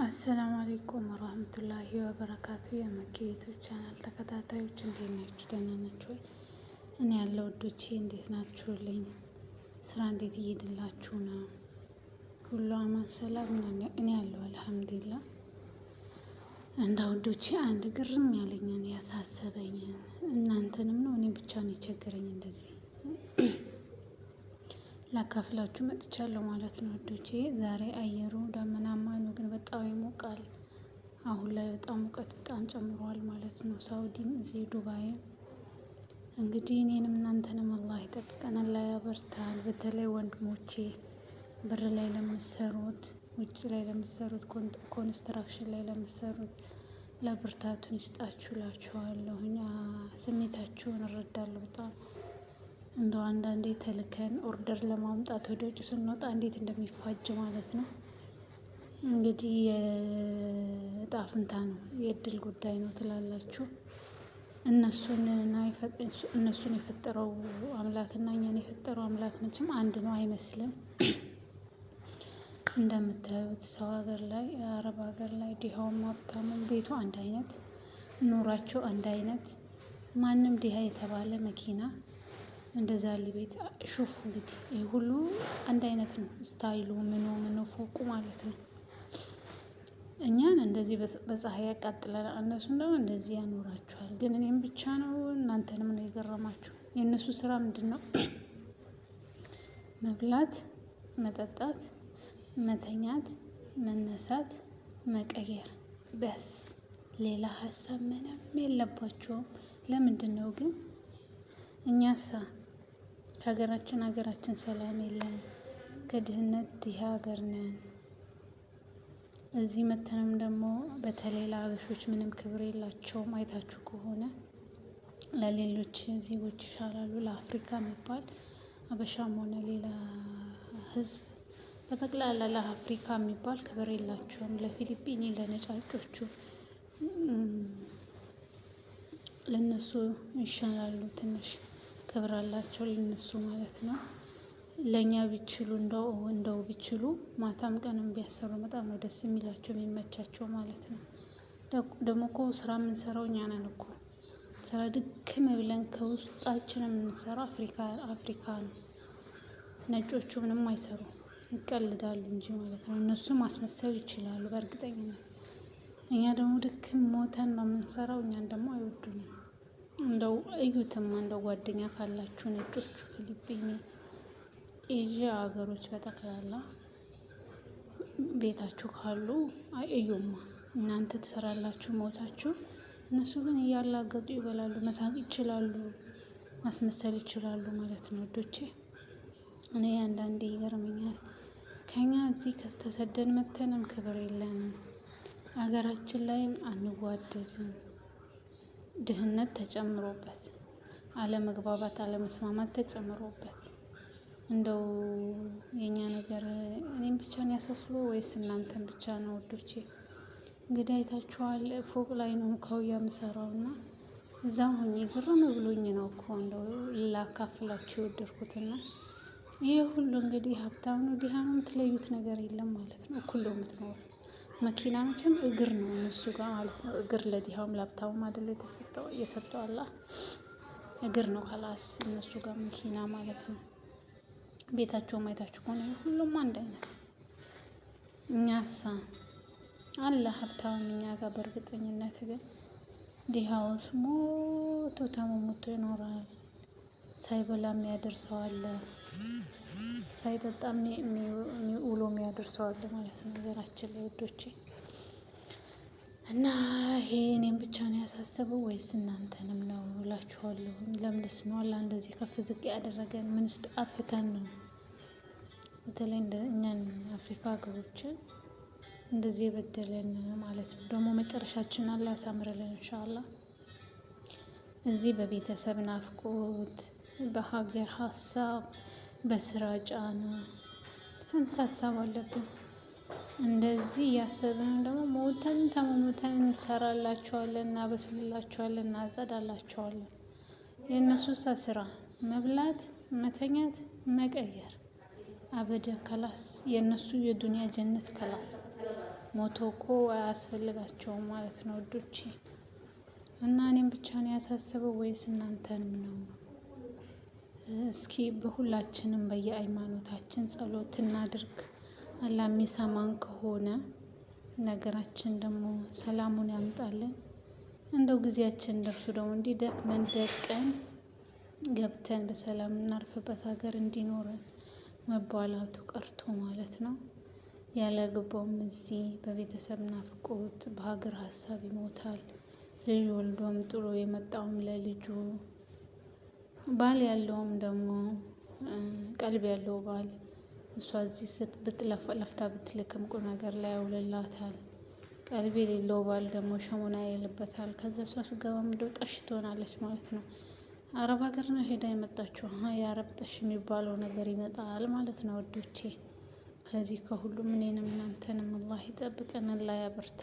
አሰላሙ አለይኩም ወራህመቱላሂ ወበረካቱ። የመኪ ዩቲዩብ ቻናል ተከታታዮች እንዴት ናችሁ? ደህና ናችሁ ወይ? እኔ ያለው ወዶቼ እንዴት ናችሁልኝ? ስራ እንዴት እየሄደላችሁ ነው? ሁሉ አማን ሰላም ነን? እኔ ያለው አልሐምዱሊላህ። እንደ ውዶቼ አንድ ግርም ያለኝን ያሳሰበኝን እናንተንም ነው እኔ ብቻ ነው የቸገረኝ እንደዚህ ላካፍላችሁ መጥቻለሁ ማለት ነው ውዶቼ። ዛሬ አየሩ ዳመናማ ነው፣ ግን በጣም ይሞቃል። አሁን ላይ በጣም ሙቀት በጣም ጨምሯል ማለት ነው። ሳውዲም እዚህ ዱባይም እንግዲህ እኔንም እናንተንም አላህ ይጠብቀን፣ አላህ ያበርታል። በተለይ ወንድሞቼ ብር ላይ ለምትሰሩት፣ ውጭ ላይ ለምትሰሩት፣ ኮንስትራክሽን ላይ ለምትሰሩት ለብርታቱን ይስጣችሁ እላችኋለሁ። ስሜታችሁን እረዳለሁ በጣም እንደው አንዳንዴ ተልከን ኦርደር ለማምጣት ወደ ውጭ ስንወጣ እንዴት እንደሚፋጅ ማለት ነው። እንግዲህ የእጣ ፈንታ ነው የእድል ጉዳይ ነው ትላላችሁ። እነሱን የፈጠረው አምላክ እና እኛን የፈጠረው አምላክ መቼም አንድ ነው አይመስልም። እንደምታዩት ሰው ሀገር ላይ አረብ ሀገር ላይ ድሃውም ሀብታሙም ቤቱ አንድ አይነት፣ ኑሯቸው አንድ አይነት። ማንም ድሃ የተባለ መኪና እንደዛ ቤት ሹፍ እንግዲህ ይሄ ሁሉ አንድ አይነት ነው ስታይሉ ምኑ ፎቁ ማለት ነው። እኛን እንደዚህ በፀሀይ ያቃጥላል፣ እነሱን ደግሞ እንደዚህ ያኖራችኋል። ግን እኔም ብቻ ነው እናንተንም ነው የገረማችሁ? የእነሱ ስራ ምንድነው? መብላት፣ መጠጣት፣ መተኛት፣ መነሳት፣ መቀየር በስ ሌላ ሀሳብ ምንም የለባቸውም። ለምንድነው ግን? እኛሳ ሀገራችን ሰላም የለም፣ ከድህነት ድሃ ሀገር ነን። እዚህ መተንም ደግሞ በተለይ ለሀበሾች ምንም ክብር የላቸውም። አይታችሁ ከሆነ ለሌሎች ዜጎች ይሻላሉ። ለአፍሪካ የሚባል ሀበሻም ሆነ ሌላ ህዝብ በጠቅላላ ለአፍሪካ የሚባል ክብር የላቸውም። ለፊሊፒኒ ለነጫጮቹ ለነሱ ይሻላሉ፣ ትንሽ ክብር አላቸው ለነሱ ማለት ነው። ለእኛ ቢችሉ እንደው ቢችሉ ማታም ቀንም ቢያሰሩ በጣም ነው ደስ የሚላቸው የሚመቻቸው ማለት ነው። ደግሞ እኮ ስራ የምንሰራው እኛ ነን እኮ። ስራ ድክም ብለን ከውስጣችን የምንሰራው አፍሪካ ነው። ነጮቹ ምንም አይሰሩም ይቀልዳሉ እንጂ ማለት ነው። እነሱ ማስመሰል ይችላሉ በእርግጠኝነት። እኛ ደግሞ ድክም ሞተን ነው የምንሰራው። እኛን ደግሞ አይወዱንም። እንደው እዩትማ እንደው ጓደኛ ካላችሁ ነጮቹ፣ ፊሊፒኒ፣ ኤዥያ ሀገሮች በጠቅላላ ቤታችሁ ካሉ እዩማ። እናንተ ትሰራላችሁ ሞታችሁ፣ እነሱ ግን እያላገጡ ይበላሉ። መሳቅ ይችላሉ፣ ማስመሰል ይችላሉ ማለት ነው ውዶቼ። እኔ አንዳንዴ ይገርመኛል። ከኛ እዚህ ከተሰደን መተንም ክብር የለንም። ሀገራችን ላይም አንዋደድም። ድህነት ተጨምሮበት፣ አለመግባባት አለመስማማት ተጨምሮበት እንደው የኛ ነገር እኔም ብቻ ነው ያሳስበው ወይስ እናንተን ብቻ ነው ውዶቼ? እንግዲህ አይታችኋል። ፎቅ ላይ ነው ካውያ የምሰራውና እዛም ሆኜ ግርም ብሎኝ ነው እኮ እንደው ላካፍላችሁ የወደድኩትና ይሄ ሁሉ እንግዲህ ሀብታም ነው ድሃ ነው የምትለዩት ነገር የለም ማለት ነው። እኩል ነው የምትኖሩት። መኪና መቼም እግር ነው እነሱ ጋር ማለት ነው። እግር ለድሃውም ለሀብታሙም አይደል የሰጠው አላህ እግር ነው ከላስ እነሱ ጋር መኪና ማለት ነው። ቤታቸውም አይታችሁ ከሆነ ሁሉም አንድ አይነት። እኛሳ አለ ሀብታም እኛ ጋር በእርግጠኝነት፣ ግን ድሃውስ ሞቶ ተሞቶ ይኖራል። ሳይበላ የሚያድር ሰው አለ፣ ሳይጠጣ ውሎ የሚያድር ሰው አለ ማለት ነው ሀገራችን ላይ ውዶቼ። እና ይሄ እኔን ብቻ ነው ያሳሰበው ወይስ እናንተንም ነው እላችኋለሁ። ለምንስ ነው አላህ እንደዚህ ከፍ ዝቅ ያደረገን? ምንስ አጥፍተን ነው? በተለይ እኛን አፍሪካ ሀገሮችን እንደዚህ የበደለን ማለት ነው። ደግሞ መጨረሻችን አላህ ያሳምርልን ኢንሻአላህ። እዚህ በቤተሰብ ናፍቆት፣ በሀገር ሀሳብ፣ በስራ ጫና ስንት ሀሳብ አለብን። እንደዚህ እያሰብን ደግሞ ሞተን ተሞተን እንሰራላቸዋለን፣ እናበስልላቸዋለን፣ እናጸዳላቸዋለን። የእነሱሳ ስራ መብላት፣ መተኛት፣ መቀየር አበደን ከላስ። የእነሱ የዱንያ ጀነት ከላስ። ሞቶ እኮ አያስፈልጋቸውም ማለት ነው ውዶቼ። እና እኔም ብቻ ነው ያሳሰበው ወይስ እናንተንም ነው? እስኪ በሁላችንም በየሃይማኖታችን ጸሎት እናድርግ። አላህ የሚሰማን ከሆነ ነገራችን ደግሞ ሰላሙን ያምጣልን። እንደው ጊዜያችን ደርሶ ደግሞ እንዲህ ደክመን ደቀን ገብተን በሰላም እናርፍበት ሀገር እንዲኖረን መባላቱ ቀርቶ ማለት ነው። ያላገባውም እዚህ በቤተሰብ ናፍቆት በሀገር ሀሳብ ይሞታል። ልጅ ወልዶም ጥሎ የመጣውም ለልጁ ባል ያለውም ደግሞ ቀልብ ያለው ባል እሷ እዚህ ለፍታ ብትልክም ቁም ነገር ላይ ያውልላታል። ቀልብ የሌለው ባል ደግሞ ሸሞና ይልበታል። ከዛ እሷ ስገባ እንደው ጠሽ ትሆናለች ማለት ነው። አረብ ሀገር ነው ሄዳ የመጣችው የአረብ ጠሽ የሚባለው ነገር ይመጣል ማለት ነው ውዶቼ። ከዚህ ከሁሉም እኔንም እናንተንም አላህ ይጠብቀን አላህ ያበርታ።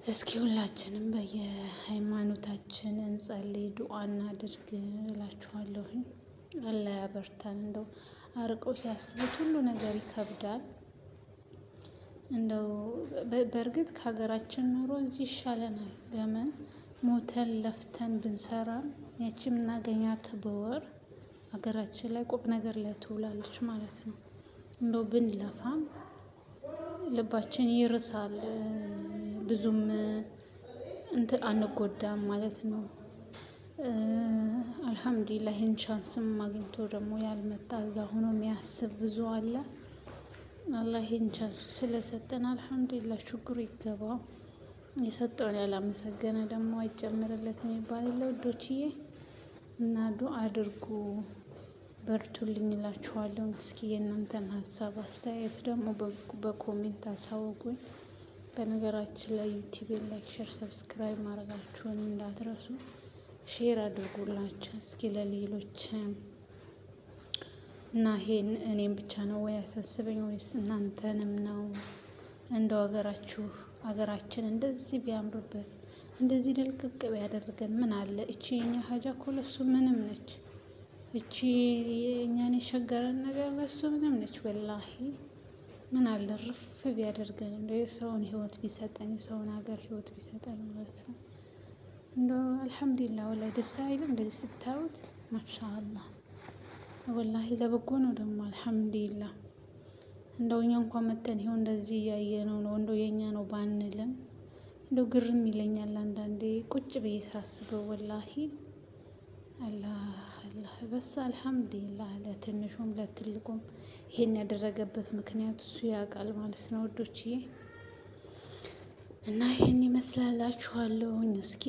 እስኪ ሁላችንም በየሃይማኖታችን እንጸልይ ዱአ እናድርግ እላችኋለሁኝ። አላህ ያበርታን። እንደው አርቀው ሲያስቡት ሁሉ ነገር ይከብዳል። እንደው በእርግጥ ከሀገራችን ኑሮ እዚህ ይሻለናል። ለምን ሞተን ለፍተን ብንሰራም ያቺ የምናገኛት በወር ሀገራችን ላይ ቁም ነገር ላይ ትውላለች ማለት ነው። እንደው ብንለፋም ልባችን ይርሳል። ብዙም አንጎዳም ማለት ነው። አልሀምዱሊላህ ይሄን ቻንስም አግኝቶ ደግሞ ያልመጣ እዛ ሆኖ የሚያስብ ብዙ አለ። አላህ ይሄን ቻንስ ስለሰጠን አልሀምዱሊላህ ሽኩር ይገባው። የሰጠውን ያላመሰገነ ደግሞ አይጨምርለትም የሚባል የለ ውዶችዬ። እና ዱአ አድርጉ በርቱልኝ እላችኋለሁ። እስኪ የእናንተን ሀሳብ አስተያየት ደግሞ በኮሜንት አሳውቁኝ። በነገራችን ላይ ዩቲዩብ ላይክ ሼር ሰብስክራይብ ማድረጋችሁን እንዳትረሱ። ሼር አድርጉላችሁ እስኪ ለሌሎችም። እና ይሄን እኔም ብቻ ነው ወይ ያሳስበኝ ወይስ እናንተንም ነው? እንደው ሀገራችን እንደዚህ ቢያምርበት እንደዚህ ድልቅቅ ቢያደርገን ምን አለ? እቺ የኛ ሀጃ እኮ ለሱ ምንም ነች። እቺ እኛን የሸገረን ነገር ለሱ ምንም ነች። ወላሂ ምን አለ ርፍ ቢያደርገን እንደው የሰውን ህይወት ቢሰጠን የሰውን ሀገር ህይወት ቢሰጠን ማለት ነው። እንደው አልሀምዱሊላህ ወላሂ ደስ አይልም? እንደዚህ ስታዩት ማሻአላህ ወላሂ ለበጎ ነው ደግሞ አልሀምዱሊላህ። እንደው እኛ እንኳን መጥተን ይኸው እንደዚህ እያየነው ነው። እንደው የኛ ነው ባንልም እንደው ግርም ይለኛል አንዳንዴ ቁጭ ብዬ ሳስበው ወላሂ። አላህ በስ አልሀምዱሊላህ ለትንሹም ለትልቁም ይሄን ያደረገበት ምክንያት እሱ ያውቃል ማለት ነው ውዶችዬ። እና ይሄን ይመስላላችኋለሁኝ። እስኪ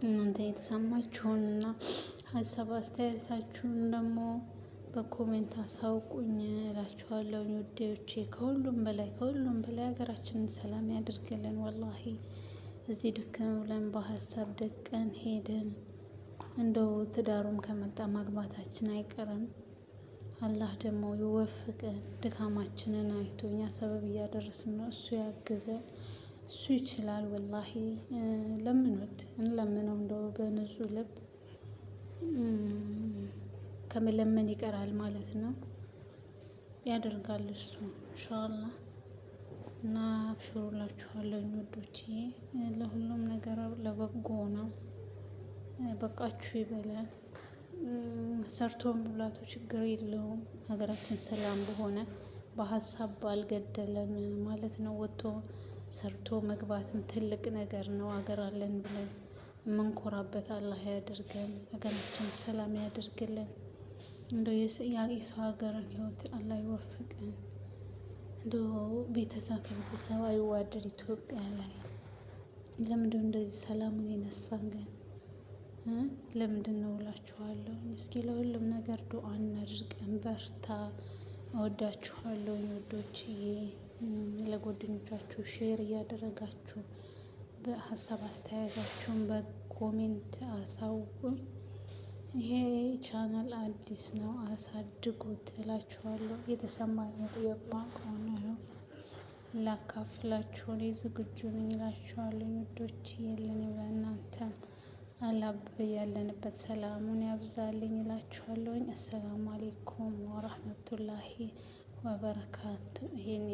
እናንተ የተሰማችሁንና ሀሳብ አስተያየታችሁን ደግሞ በኮሜንት አሳውቁኝ እላችኋለሁኝ ውዴዎቼ። ከሁሉም በላይ ሀገራችንን ሰላም ያድርግልን። ወላሂ እዚህ ድክም ብለን በሀሳብ ደቀን ሄደን እንደው ትዳሩም ከመጣ ማግባታችን አይቀርም። አላህ ደግሞ ይወፍቀን። ድካማችንን አይቶ እኛ ሰበብ እያደረስን ነው፣ እሱ ያግዘን። እሱ ይችላል ወላሂ። ለምኑት እንለምነው እንደው በንጹህ ልብ ከመለመን ይቀራል ማለት ነው። ያደርጋል እሱ ኢንሻአላህ። እና አብሽሩላችኋለሁኝ ውዶችዬ። ለሁሉም ነገር ለበጎ ነው። በቃችሁ ይበላል። ሰርቶ መብላቱ ችግር የለውም። ሀገራችን ሰላም በሆነ በሀሳብ ባልገደለን ማለት ነው። ወጥቶ ሰርቶ መግባትም ትልቅ ነገር ነው። ሀገር አለን ብለን የምንኮራበት አላህ ያድርገን። ሀገራችን ሰላም ያድርግልን። እንደው የሰው ሀገርን ህይወት አላህ ይወፍቀን። እንደው ቤተሰብ ከቤተሰብ አይዋደድ ኢትዮጵያ ላይ። ለምንድነው እንደዚህ ሰላሙን የነሳን ግን? ለምንድነው እላችኋለሁ። እስኪ ለሁሉም ነገር ዱአ እናድርገን በርታ። እወዳችኋለሁ ውዶችዬ። ለጓደኞቻችሁ ሼር እያደረጋችሁ በሀሳብ አስተያየታችሁን በኮሜንት አሳውቁኝ። ይሄ ቻናል አዲስ ነው አሳድጉት እላችኋለሁ። የተሰማኝን የማውቀውን ነው ላካፍላችሁ እኔ ዝግጁ ነኝ እላችኋለሁ ውዶችዬ። ለእኔም ለእናንተም አላህ ያለንበት ሰላሙን ያብዛልኝ እላችኋለሁኝ። አሰላሙ አለይኩም ወራህመቱላሂ ወበረካቱ። ይሄን